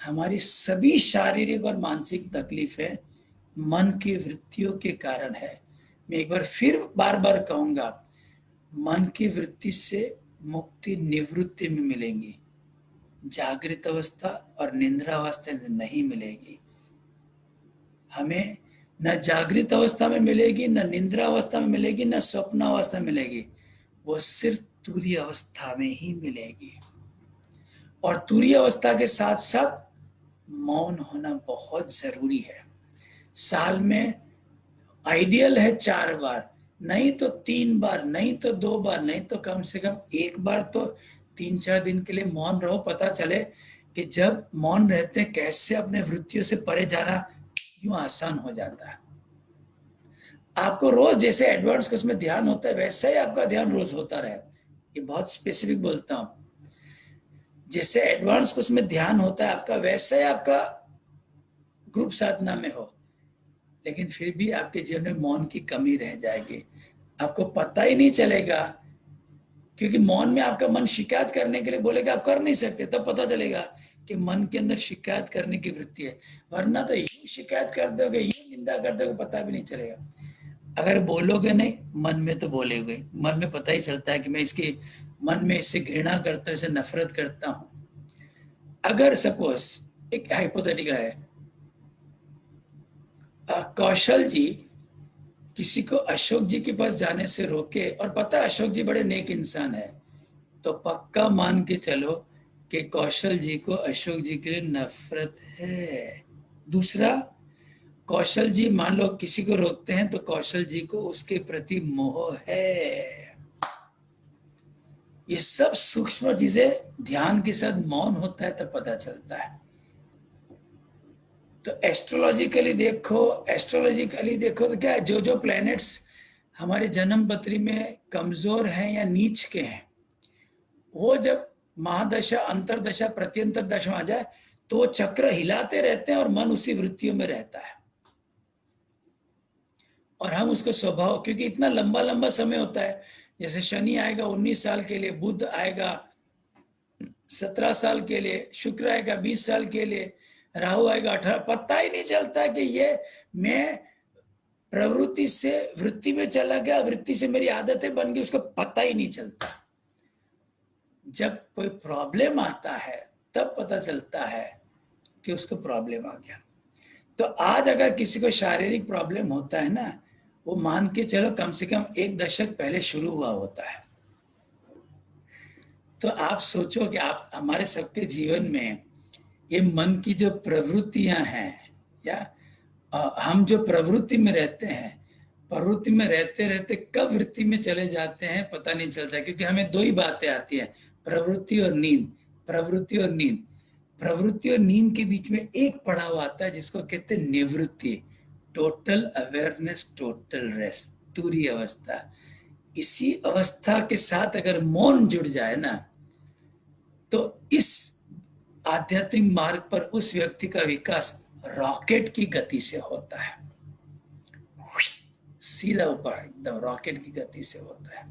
हमारी सभी शारीरिक और मानसिक तकलीफें मन की वृत्तियों के कारण है। मैं एक बार फिर बार बार कहूंगा, मन की वृत्ति से मुक्ति निवृत्ति में मिलेगी, जागृत अवस्था और निद्रा अवस्था में नहीं मिलेगी। हमें न जागृत अवस्था में मिलेगी, न निद्रा अवस्था में मिलेगी, न स्वप्न अवस्था में मिलेगी, वो सिर्फ तुरीय अवस्था में ही मिलेगी। और तुरीय अवस्था के साथ साथ मौन होना बहुत जरूरी है। साल में आइडियल है 4 बार, नहीं तो 3 बार, नहीं तो 2 बार, नहीं तो कम से कम 1 बार तो 3-4 दिन के लिए मौन रहो। पता चले कि जब मौन रहते हैं कैसे अपने वृत्तियों से परे जाना यूं आसान हो जाता है। आपको रोज जैसे एडवांस कोर्स में ध्यान होता है वैसा ही आपका ध्यान रोज होता रहे। ये बहुत स्पेसिफिक बोलता हूं, जैसे एडवांस कोर्स में ध्यान होता है आपका वैसा ही आपका ग्रुप साधना में हो, लेकिन फिर भी आपके जीवन में मौन की कमी रह जाएगी, आपको पता ही नहीं चलेगा। क्योंकि मौन में आपका मन शिकायत करने के लिए बोलेगा, आप कर नहीं सकते, तब पता चलेगा कि मन के अंदर शिकायत करने की वृत्ति है। वरना तो यूं शिकायत कर दोगे, यूं निंदा कर दोगे, पता भी नहीं चलेगा। अगर बोलोगे नहीं, मन में तो बोलोगे, मन में पता ही चलता है कि मैं इसकी मन में इससे घृणा करता हूं, इससे नफरत करता हूं। अगर सपोज एक हाइपोथेटिकल है, कौशल जी किसी को अशोक जी के पास जाने से रोके और पता है अशोक जी बड़े नेक इंसान है, तो पक्का मान के चलो कि कौशल जी को अशोक जी के लिए नफरत है। दूसरा, कौशल जी मान लो किसी को रोकते हैं तो कौशल जी को उसके प्रति मोह है। ये सब सूक्ष्म चीजें ध्यान के साथ मौन होता है तब पता चलता है। तो एस्ट्रोलॉजिकली देखो तो क्या है, जो जो प्लैनेट्स हमारे जन्म पत्री में कमजोर हैं या नीच के हैं, वो जब महादशा, अंतरदशा, प्रत्यंतर दशा आ जाए तो चक्र हिलाते रहते हैं और मन उसी वृत्तियों में रहता है। और हम उसको स्वभाव, क्योंकि इतना लंबा लंबा समय होता है, जैसे शनि आएगा 19 साल के लिए, बुध आएगा 17 साल के लिए, शुक्र आएगा 20 साल के लिए, राहु आएगा 18, पता ही नहीं चलता कि ये मैं प्रवृत्ति से वृत्ति में चला गया, वृत्ति से मेरी आदतें बन गई, उसको पता ही नहीं चलता। जब कोई प्रॉब्लम आता है तब पता चलता है कि उसको प्रॉब्लम आ गया। तो आज अगर किसी को शारीरिक प्रॉब्लम होता है ना, वो मान के चलो कम से कम 1 दशक पहले शुरू हुआ होता है। तो आप सोचो कि आप, हमारे सबके जीवन में ये मन की जो प्रवृत्तियां हैं, या हम जो प्रवृत्ति में रहते हैं, प्रवृत्ति में रहते रहते कब वृत्ति में चले जाते हैं पता नहीं चलता। क्योंकि हमें 2 ही बातें आती हैं, प्रवृत्ति और नींद, प्रवृत्ति और नींद। प्रवृत्ति और नींद के बीच में एक पड़ाव आता है जिसको कहते हैं निवृत्ति, टोटल अवेयरनेस, टोटल रेस्ट, तुरीय अवस्था। इसी अवस्था के साथ अगर मौन जुड़ जाए ना, तो इस आध्यात्मिक मार्ग पर उस व्यक्ति का विकास रॉकेट की गति से होता है, सीधा ऊपर एकदम रॉकेट की गति से होता है।